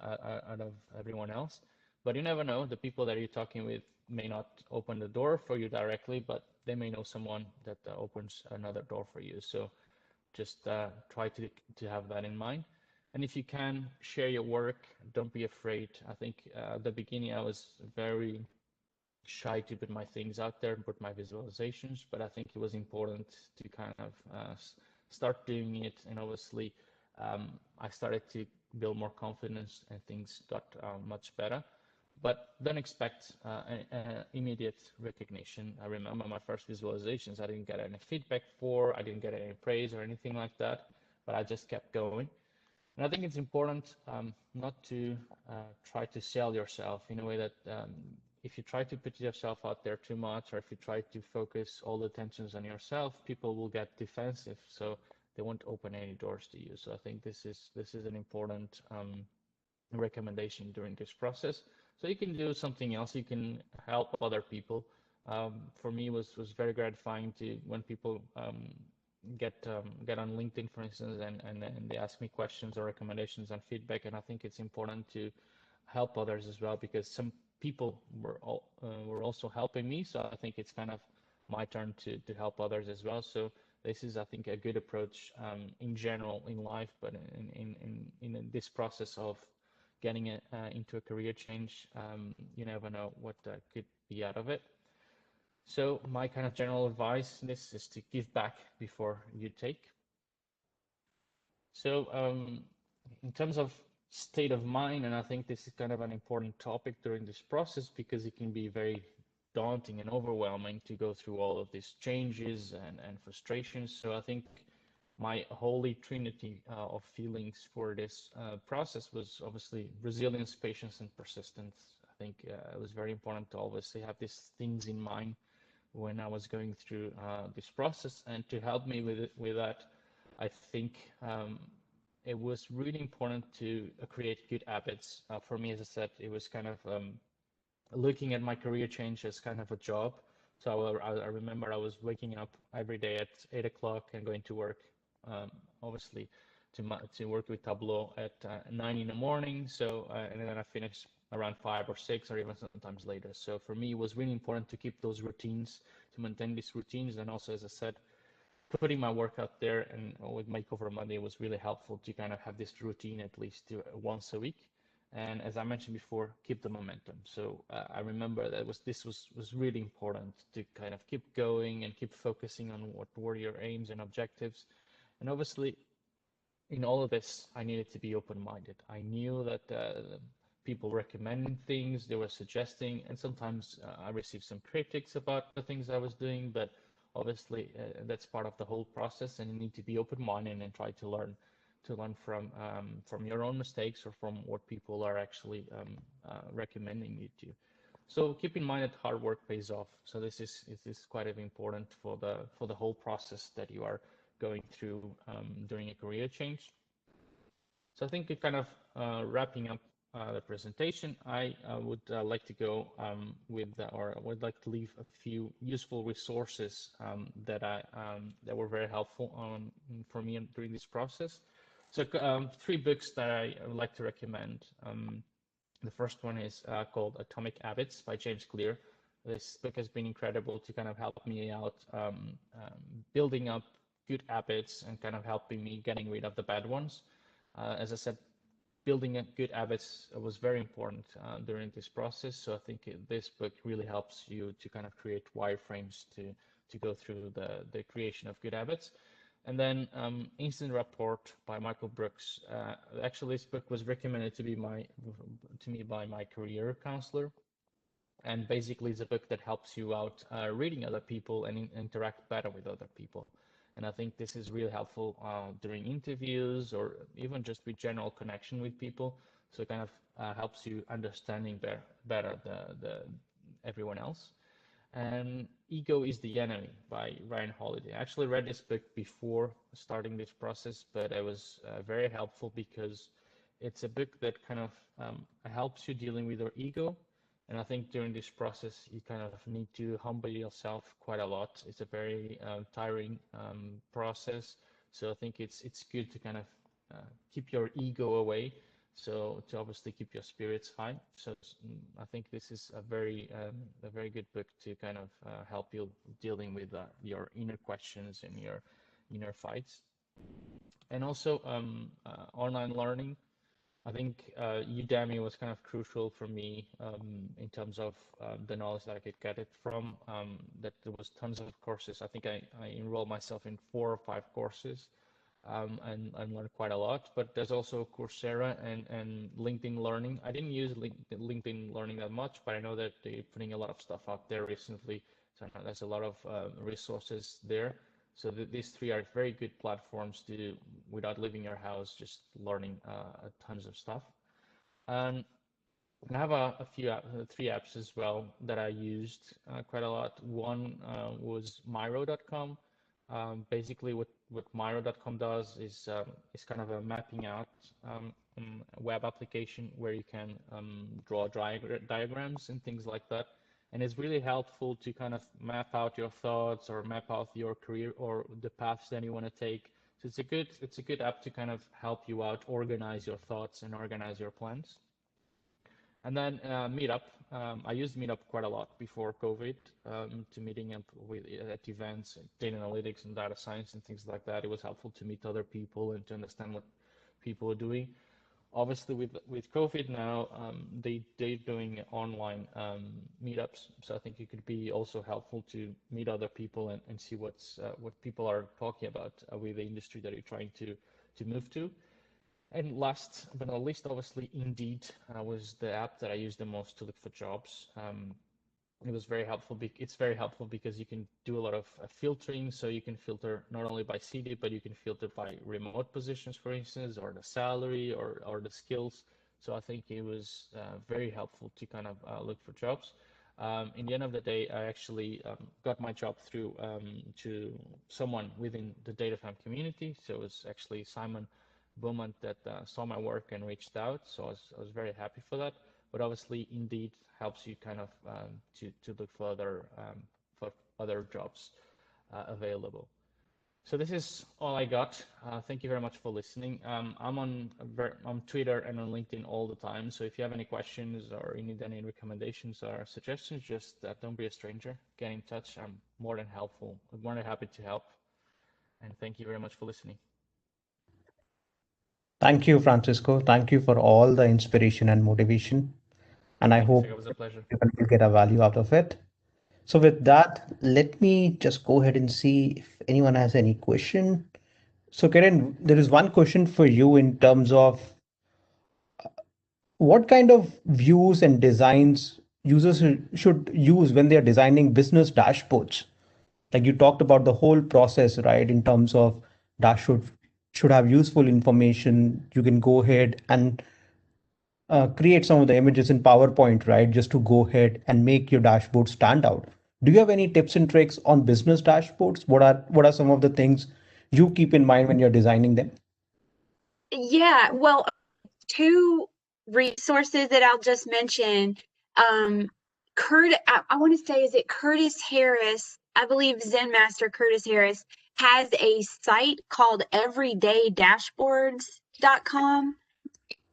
out of everyone else. But you never know. The people that you're talking with may not open the door for you directly, but they may know someone that opens another door for you. So just try to have that in mind. And if you can share your work, don't be afraid. I think at the beginning I was very shy to put my things out there and put my visualizations, but I think it was important to kind of start doing it. And obviously, I started to build more confidence and things got much better. But don't expect immediate recognition. I remember my first visualizations, I didn't get any feedback I didn't get any praise or anything like that, but I just kept going. And I think it's important not to try to sell yourself in a way that if you try to put yourself out there too much, or if you try to focus all the attentions on yourself, people will get defensive. So they won't open any doors to you. So I think this is an important recommendation during this process. So you can do something else. You can help other people. For me, it was very gratifying to when people get on LinkedIn, for instance, and they ask me questions or recommendations and feedback. And I think it's important to help others as well, because some people were also helping me. So I think it's kind of my turn to help others as well. So this is, I think, a good approach in general in life, but in this process of getting into a career change, you never know what could be out of it. So my kind of general advice in this is to give back before you take. So in terms of state of mind, and I think this is kind of an important topic during this process, because it can be very daunting and overwhelming to go through all of these changes and frustrations. So I think my holy trinity of feelings for this process was obviously resilience, patience, and persistence. I think it was very important to always have these things in mind when I was going through this process. And to help me with that, I think it was really important to create good habits. For me, as I said, it was kind of looking at my career change as kind of a job. So I remember I was waking up every day at 8 o'clock and going to work, obviously, to work with Tableau at 9 in the morning. So and then I finished around 5 or 6 or even sometimes later. So for me, it was really important to keep those routines, to maintain these routines. And also, as I said, putting my work out there, and with Makeover Monday was really helpful to kind of have this routine at least once a week. And as I mentioned before, keep the momentum. So I remember that this was really important to kind of keep going and keep focusing on what were your aims and objectives. And obviously, in all of this, I needed to be open-minded. I knew that people recommending things, they were suggesting, and sometimes I received some critics about the things I was doing, but obviously that's part of the whole process, and you need to be open-minded and try to learn from your own mistakes or from what people are actually recommending you to. So keep in mind that hard work pays off. So this is quite important for the whole process that you are going through during a career change. So I think kind of wrapping up the presentation, I would like to go or I would like to leave a few useful resources that were very helpful for me during this process. So 3 books that I would like to recommend. The first one is called Atomic Habits by James Clear. This book has been incredible to kind of help me out building up good habits and kind of helping me getting rid of the bad ones. As I said, building good habits was very important during this process. So I think this book really helps you to kind of create wireframes to go through the creation of good habits. And then Instant Rapport by Michael Brooks. Actually, this book was recommended to me by my career counselor. And basically, it's a book that helps you out reading other people and interact better with other people. And I think this is really helpful during interviews or even just with general connection with people. So kind of helps you understanding better the everyone else. And Ego is the Enemy by Ryan Holiday. I actually read this book before starting this process, but it was very helpful because it's a book that kind of helps you dealing with your ego. And I think during this process, you kind of need to humble yourself quite a lot. It's a very tiring process. So I think it's good to kind of keep your ego away. So to obviously keep your spirits high. So I think this is a very good book to kind of help you dealing with your inner questions and your inner fights. And also online learning. I think Udemy was kind of crucial for me in terms of the knowledge that I could get it from. That there was tons of courses. I think I enrolled myself in 4 or 5 courses and learned quite a lot. But there's also Coursera and LinkedIn Learning. I didn't use LinkedIn Learning that much, but I know that they're putting a lot of stuff out there recently. So I know there's a lot of resources there. So these 3 are very good platforms to, without leaving your house, just learning tons of stuff. And I have a few 3 apps as well that I used quite a lot. One was Miro.com. Basically, what Miro.com does is kind of a mapping out web application where you can draw diagrams and things like that. And it's really helpful to kind of map out your thoughts or map out your career or the paths that you want to take. So it's a good app to kind of help you out, organize your thoughts and organize your plans. And then Meetup. I used Meetup quite a lot before COVID to meeting up with at events, data analytics and data science and things like that. It was helpful to meet other people and to understand what people are doing. Obviously, with COVID now, they're doing online meetups. So I think it could be also helpful to meet other people and see what people are talking about with the industry that you're trying to move to. And last but not least, obviously, Indeed was the app that I used the most to look for jobs. It was very helpful. It's very helpful because you can do a lot of filtering. So you can filter not only by city, but you can filter by remote positions, for instance, or the salary or the skills. So I think it was very helpful to kind of look for jobs. In the end of the day, I actually got my job through to someone within the DataFam community. So it was actually Simon Beaumont that saw my work and reached out. So I was very happy for that. But obviously, Indeed helps you kind of to look for other jobs available. So this is all I got. Thank you very much for listening. I'm on Twitter and on LinkedIn all the time. So if you have any questions or you need any recommendations or suggestions, just don't be a stranger. Get in touch. I'm more than helpful. I'm more than happy to help. And thank you very much for listening. Thank you, Francisco. Thank you for all the inspiration and motivation. And I hope it was a pleasure. you will get a value out of it. So with that, let me just go ahead and see if anyone has any question. So Karen, there is one question for you in terms of what kind of views and designs users should use when they're designing business dashboards. Like you talked about the whole process, right? In terms of dashboard should have useful information. You can go ahead and create some of the images in PowerPoint, right? Just to go ahead and make your dashboard stand out. Do you have any tips and tricks on business dashboards? What are some of the things you keep in mind when you're designing them? Yeah, well, 2 resources that I'll just mention. I want to say, is it Curtis Harris? I believe Zen Master Curtis Harris has a site called everydaydashboards.com.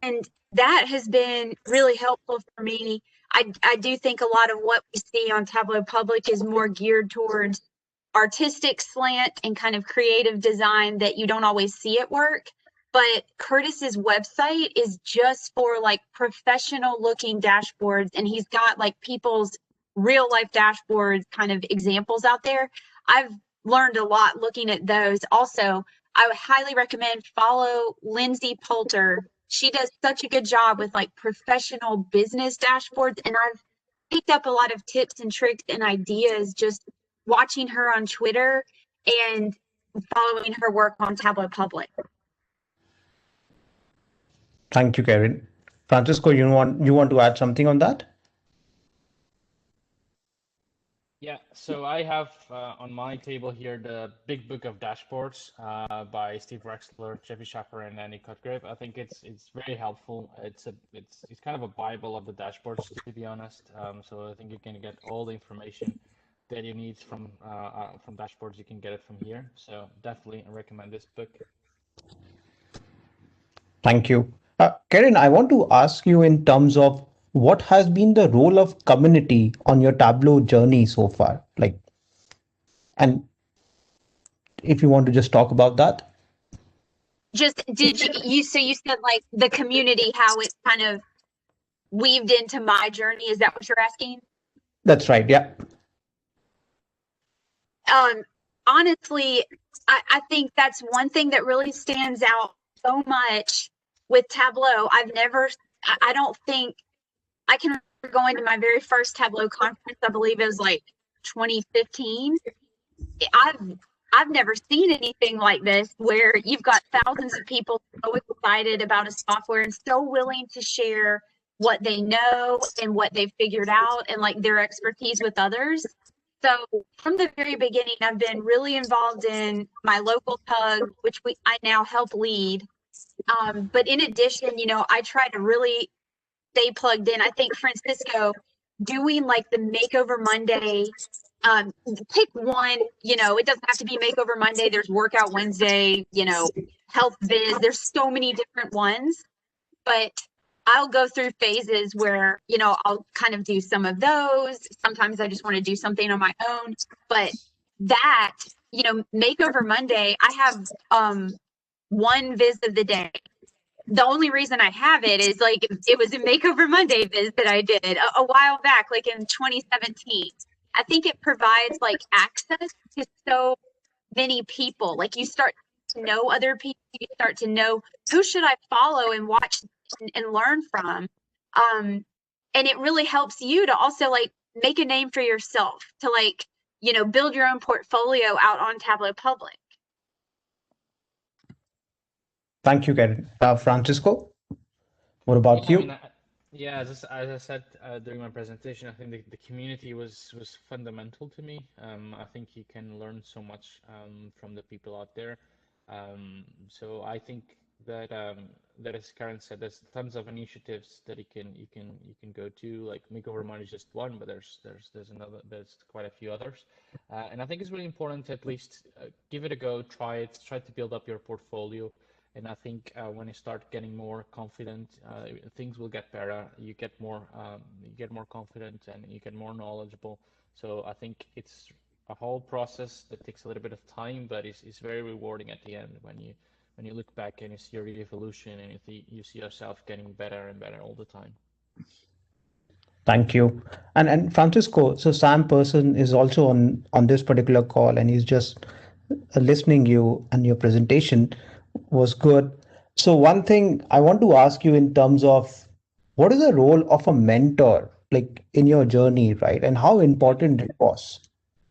And that has been really helpful for me. I do think a lot of what we see on Tableau Public is more geared towards artistic slant and kind of creative design that you don't always see at work. But Curtis's website is just for like professional looking dashboards, and he's got like people's real life dashboards kind of examples out there. I've learned a lot looking at those. Also, I would highly recommend follow Lindsay Poulter. She does such a good job with like professional business dashboards, and I've picked up a lot of tips and tricks and ideas just watching her on Twitter and following her work on Tableau Public. Thank you, Karen. Francisco, you want to add something on that? Yeah, so I have on my table here the Big Book of Dashboards by Steve Wexler, Jeffy Schaffer, and Andy Cutgrave. I think it's very helpful. It's kind of a bible of the dashboards, to be honest. So I think you can get all the information that you need from dashboards. You can get it from here. So definitely recommend this book. Thank you. Karen, I want to ask you in terms of what has been the role of community on your Tableau journey so far? Like, and if you want to just talk about that. Just did you so you said like the community, how it kind of weaved into my journey? Is that what you're asking? That's right. Yeah. Honestly, I think that's one thing that really stands out so much with Tableau. I don't think I can remember going to my very first Tableau conference. I believe it was like 2015. I've never seen anything like this where you've got thousands of people so excited about a software and so willing to share what they know and what they've figured out and like their expertise with others. So from the very beginning, I've been really involved in my local tug, which I now help lead. But in addition, I try to really stay plugged in. I think Francisco doing like the Makeover Monday, pick one, it doesn't have to be Makeover Monday. There's Workout Wednesday, Health Biz. There's so many different ones, but I'll go through phases where, I'll kind of do some of those. Sometimes I just want to do something on my own, but that, Makeover Monday, I have one viz of the day. The only reason I have it is like it was a Makeover Monday viz that I did a while back, like in 2017. I think it provides like access to so many people. Like you start to know other people, you start to know who should I follow and watch and learn from. And it really helps you to also like make a name for yourself, to like, build your own portfolio out on Tableau Public. Thank you, Karen. Francisco, what about Yeah, I you? mean, yeah, as I said during my presentation, I think the community was fundamental to me. I think you can learn so much from the people out there. So I think that that as Karen said, there's tons of initiatives that you can go to. Like Makeover Money is just one, but there's quite a few others. And I think it's really important to at least give it a go, try to build up your portfolio. And I think when you start getting more confident, things will get better. You get more confident, and you get more knowledgeable. So I think it's a whole process that takes a little bit of time, but it's very rewarding at the end when you look back and you see your evolution, and you see yourself getting better and better all the time. Thank you. And Francisco, so Sam Person is also on this particular call, and he's just listening you, and your presentation was good. So one thing I want to ask you in terms of what is the role of a mentor like in your journey, right? And how Yeah. important it was.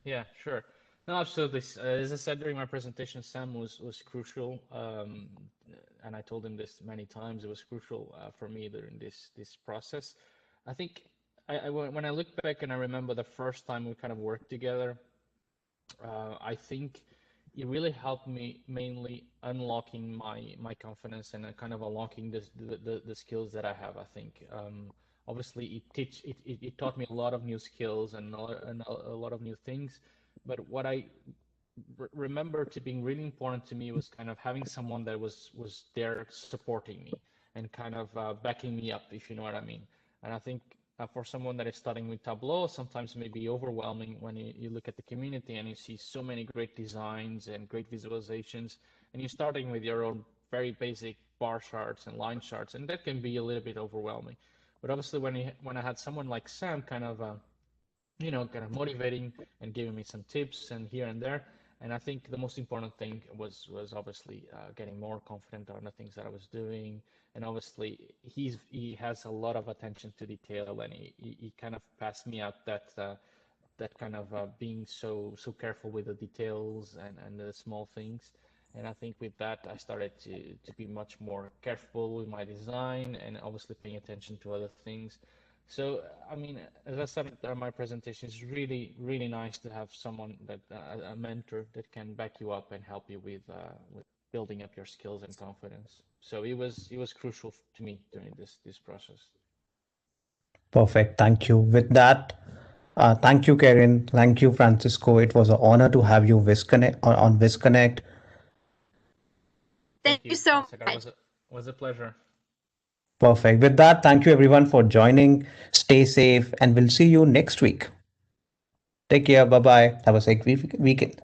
Yeah, sure. No, absolutely. As I said during my presentation, Sam was crucial, and I told him this many times. It was crucial for me during this process. I think when I look back and I remember the first time we kind of worked together, I think it really helped me mainly unlocking my confidence and kind of unlocking the skills that I have. I think obviously it taught me a lot of new skills and a lot of new things. But what I remember to being really important to me was kind of having someone that was there supporting me and kind of backing me up, if you know what I mean. And I think for someone that is starting with Tableau, sometimes it may be overwhelming when you look at the community and you see so many great designs and great visualizations, and you're starting with your own very basic bar charts and line charts, and that can be a little bit overwhelming. But obviously, when I had someone like Sam kind of kind of motivating and giving me some tips and here and there. And I think the most important thing was obviously getting more confident on the things that I was doing. And obviously, he has a lot of attention to detail, and he kind of passed me out that kind of being so careful with the details and the small things. And I think with that, I started to be much more careful with my design and obviously paying attention to other things. So, I mean, as I said in my presentation, it's really, really nice to have someone that a mentor that can back you up and help you with building up your skills and confidence. So it was crucial to me during this process. Perfect. Thank you. With that, thank you, Karen. Thank you, Francisco. It was an honor to have you on VizConnect. Thank you so Sagar. much. Was a pleasure. Perfect. With that, thank you everyone for joining. Stay safe, and we'll see you next week. Take care. Bye bye. Have a safe weekend.